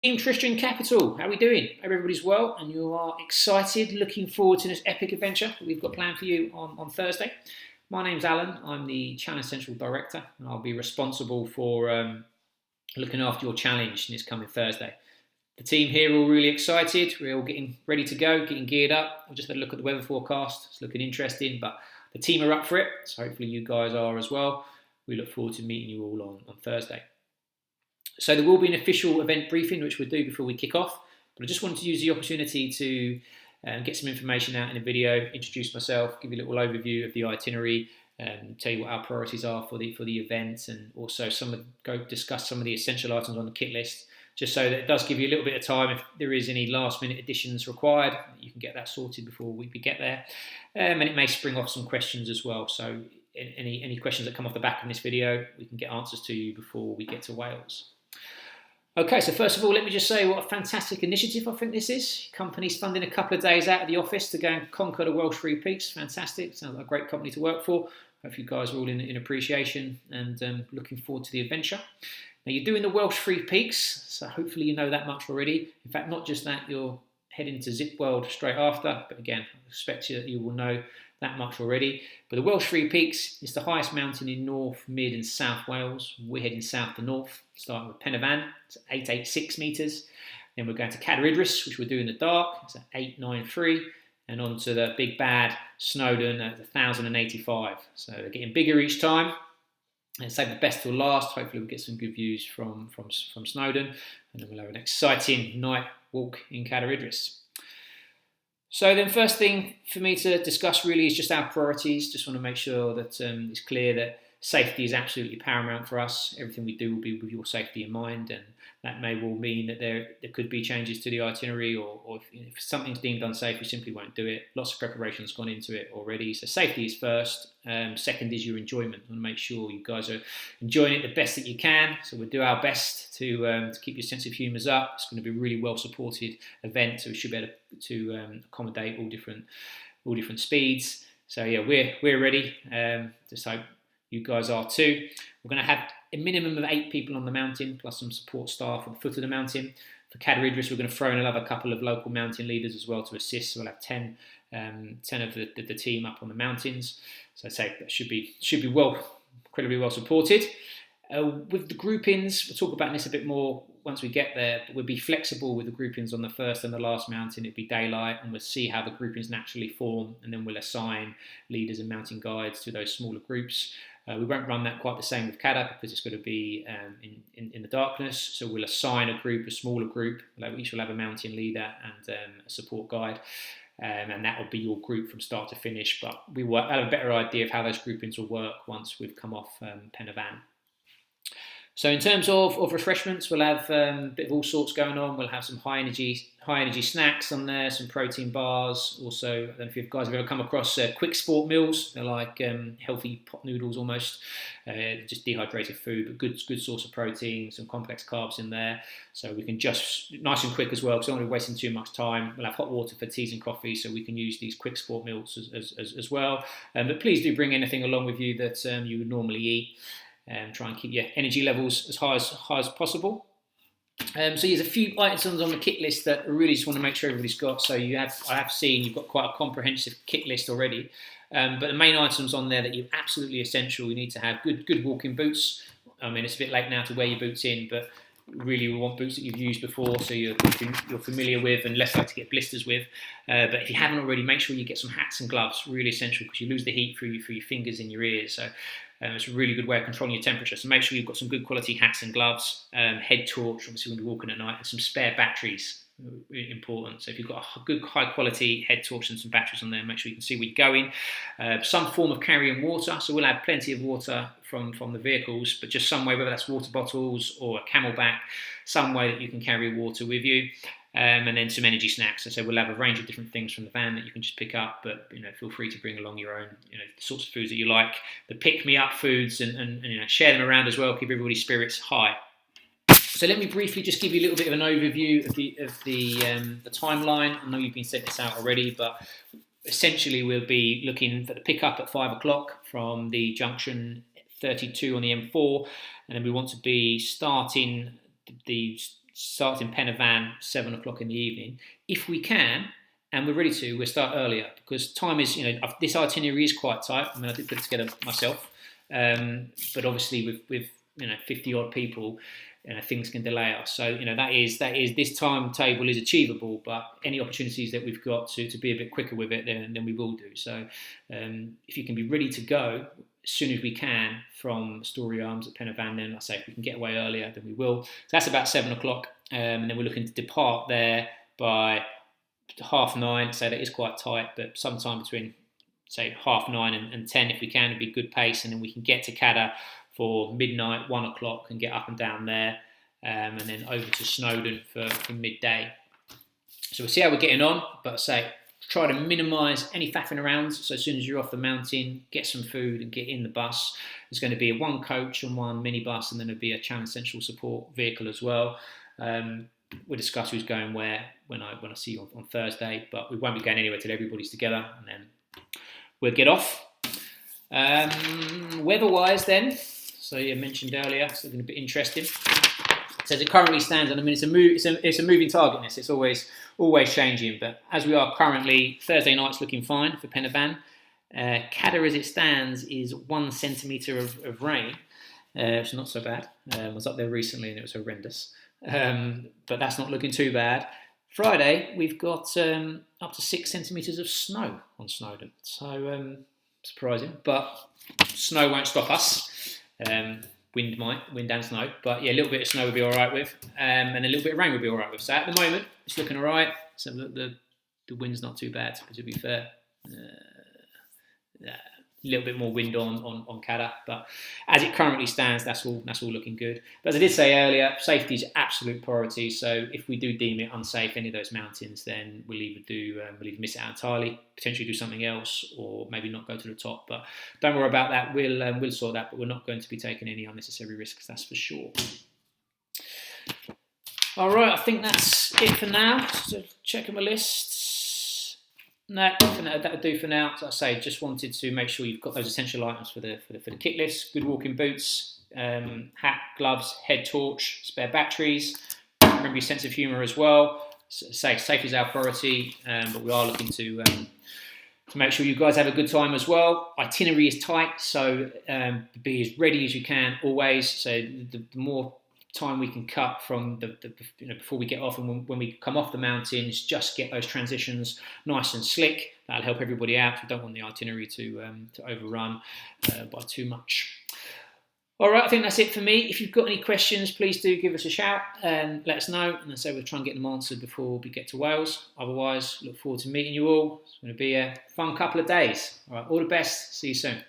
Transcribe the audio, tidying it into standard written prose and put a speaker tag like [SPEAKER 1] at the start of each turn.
[SPEAKER 1] Team Tristan Captial, how are we doing? Hope everybody's well and you are excited, looking forward to this epic adventure that we've got planned for you on Thursday. My name's Alan, I'm the Challenge Central Director and I'll be responsible for looking after your challenge this coming Thursday. The team here are all really excited, we're all getting ready to go, getting geared up. I've just had a look at the weather forecast, it's looking interesting, but the team are up for it, so hopefully you guys are as well. We look forward to meeting you all on Thursday. So there will be an official event briefing, which we'll do before we kick off. But I just wanted to use the opportunity to get some information out in a video, introduce myself, give you a little overview of the itinerary, tell you what our priorities are for the event, and also go discuss some of the essential items on the kit list, just so that it does give you a little bit of time if there is any last-minute additions required. You can get that sorted before we get there, and it may spring off some questions as well. So any questions that come off the back of this video, we can get answers to you before we get to Wales. Okay, so first of all, let me just say what a fantastic initiative I think this is. Company's funding a couple of days out of the office to go and conquer the Welsh Free Peaks. Fantastic, sounds like a great company to work for. Hope you guys are all in appreciation and looking forward to the adventure. Now you're doing the Welsh Free Peaks, so hopefully you know that much already. In fact, not just that, you're heading to Zip World straight after, but again, I expect you will know that much already. But the Welsh Free Peaks is the highest mountain in North, Mid and South Wales. We're heading south to north, starting with Pen y Fan, it's 886 metres. Then we're going to Cadair Idris, which we'll do in the dark, it's at 893. And on to the big bad Snowdon at 1085. So they're getting bigger each time. And save the best till last. Hopefully we'll get some good views from Snowdon. And then we'll have an exciting night walk in Cadair Idris. So then first thing for me to discuss really is just our priorities. Just want to make sure that it's clear that safety is absolutely paramount for us. Everything we do will be with your safety in mind, and that may well mean that there could be changes to the itinerary, or if something's deemed unsafe, we simply won't do it. Lots of preparation has gone into it already. So safety is first. Second is your enjoyment. We want to make sure you guys are enjoying it the best that you can. So we'll do our best to keep your sense of humour up. It's going to be a really well supported event, so we should be able to accommodate all different speeds. So yeah, we're ready. Just hope you guys are too. We're going to have a minimum of 8 people on the mountain, plus some support staff at the foot of the mountain. For Cadair Idris, we're going to throw in another couple of local mountain leaders as well to assist. So we'll have 10 of the team up on the mountains. So I'd say that should be incredibly well supported. With the groupings, we'll talk about this a bit more once we get there, but we'll be flexible with the groupings on the first and the last mountain. It'll be daylight, and we'll see how the groupings naturally form, and then we'll assign leaders and mountain guides to those smaller groups. We won't run that quite the same with Cadair because it's going to be in the darkness. So we'll assign a smaller group. Each will have a mountain leader and a support guide. And that will be your group from start to finish. But we will have a better idea of how those groupings will work once we've come off Pen y Fan. So in terms of refreshments, we'll have a bit of all sorts going on. We'll have some high energy snacks on there, some protein bars. Also, I don't know if you guys have ever come across quick sport meals. They're like healthy pot noodles almost, just dehydrated food, but good source of protein, some complex carbs in there. So we can just, nice and quick as well, because we don't want to be wasting too much time. We'll have hot water for teas and coffee, so we can use these quick sport meals as well. But please do bring anything along with you that you would normally eat. Try and keep your energy levels as high as possible. So there's a few items on the kit list that I really just want to make sure everybody's got. So I have seen you've got quite a comprehensive kit list already. But the main items on there that you're absolutely essential, you need to have good walking boots. I mean, it's a bit late now to wear your boots in, but really we want boots that you've used before, so you're familiar with and less likely to get blisters with. But if you haven't already, make sure you get some hats and gloves, really essential, because you lose the heat through your fingers and your ears. So it's a really good way of controlling your temperature. So make sure you've got some good quality hats and gloves, head torch, obviously when you're walking at night, and some spare batteries, really important. So if you've got a good high quality head torch and some batteries on there, make sure you can see where you're going. Some form of carrying water, so we'll have plenty of water from the vehicles, but just some way, whether that's water bottles or a camelback, some way that you can carry water with you. And then some energy snacks. So we'll have a range of different things from the van that you can just pick up, but feel free to bring along your own, the sorts of foods that you like, the pick-me-up foods, and share them around as well. Keep everybody's spirits high. So let me briefly just give you a little bit of an overview of the timeline. I know you've been sent this out already, but essentially we'll be looking for the pickup at 5 o'clock from the junction 32 on the M4, and then we want to be starting the starts in Pen y Fan 7 o'clock in the evening. If we can, and we're ready to, we'll start earlier because time is, this itinerary is quite tight. I mean, I did put it together myself, but obviously with 50 odd people, things can delay us. So that is this timetable is achievable, but any opportunities that we've got to be a bit quicker with it, then we will do. So if you can be ready to go as soon as we can from Story Arms at Pen y Fan, then I say if we can get away earlier, then we will. So that's about 7 o'clock, and then we're looking to depart there by 9:30. So that is quite tight, but sometime between say 9:30 and 10 if we can, it'd be good pace, and then we can get to Cadda for midnight, 1 o'clock, and get up and down there, and then over to Snowdon for midday. So we'll see how we're getting on, but I say try to minimise any faffing around. So as soon as you're off the mountain, get some food and get in the bus. There's going to be one coach and one minibus, and then there'll be a Channel Central support vehicle as well. We'll discuss who's going where when I see you on Thursday, but we won't be going anywhere till everybody's together, and then we'll get off. Weather-wise then, so you mentioned earlier, so it's going to be interesting. So as it currently stands, and I mean it's a moving target. It's always changing. But as we are currently, Thursday night's looking fine for Pen y Fan. Cadda as it stands is 1 centimetre of rain. It's not so bad. I was up there recently and it was horrendous. But that's not looking too bad. Friday we've got up to 6 centimetres of snow on Snowdon. So surprising, but snow won't stop us. Wind and snow, but yeah, a little bit of snow we'll be all right with, and a little bit of rain we'll be all right with. So at the moment, it's looking all right. So the wind's not too bad, to be fair. A little bit more wind on Cadda, but as it currently stands, that's all looking good. But as I did say earlier, safety is absolute priority. So if we do deem it unsafe, any of those mountains, then we'll either miss it out entirely, potentially do something else, or maybe not go to the top. But don't worry about that. We'll sort that. But we're not going to be taking any unnecessary risks. That's for sure. All right, I think that's it for now. So checking my list. No, that'll do for now. As I say, just wanted to make sure you've got those essential items for the kit list. Good walking boots, hat, gloves, head torch, spare batteries. Remember your sense of humour as well. Safety is our priority, but we are looking to make sure you guys have a good time as well. Itinerary is tight, so be as ready as you can always. So the more time we can cut from before we get off and when we come off the mountains, just get those transitions nice and slick. That'll help everybody out. We don't want the itinerary to overrun by too much. All right, I think that's it for me. If you've got any questions, please do give us a shout and let us know. And so we'll try and get them answered before we get to Wales. Otherwise, look forward to meeting you all. It's going to be a fun couple of days. All right, all the best. See you soon.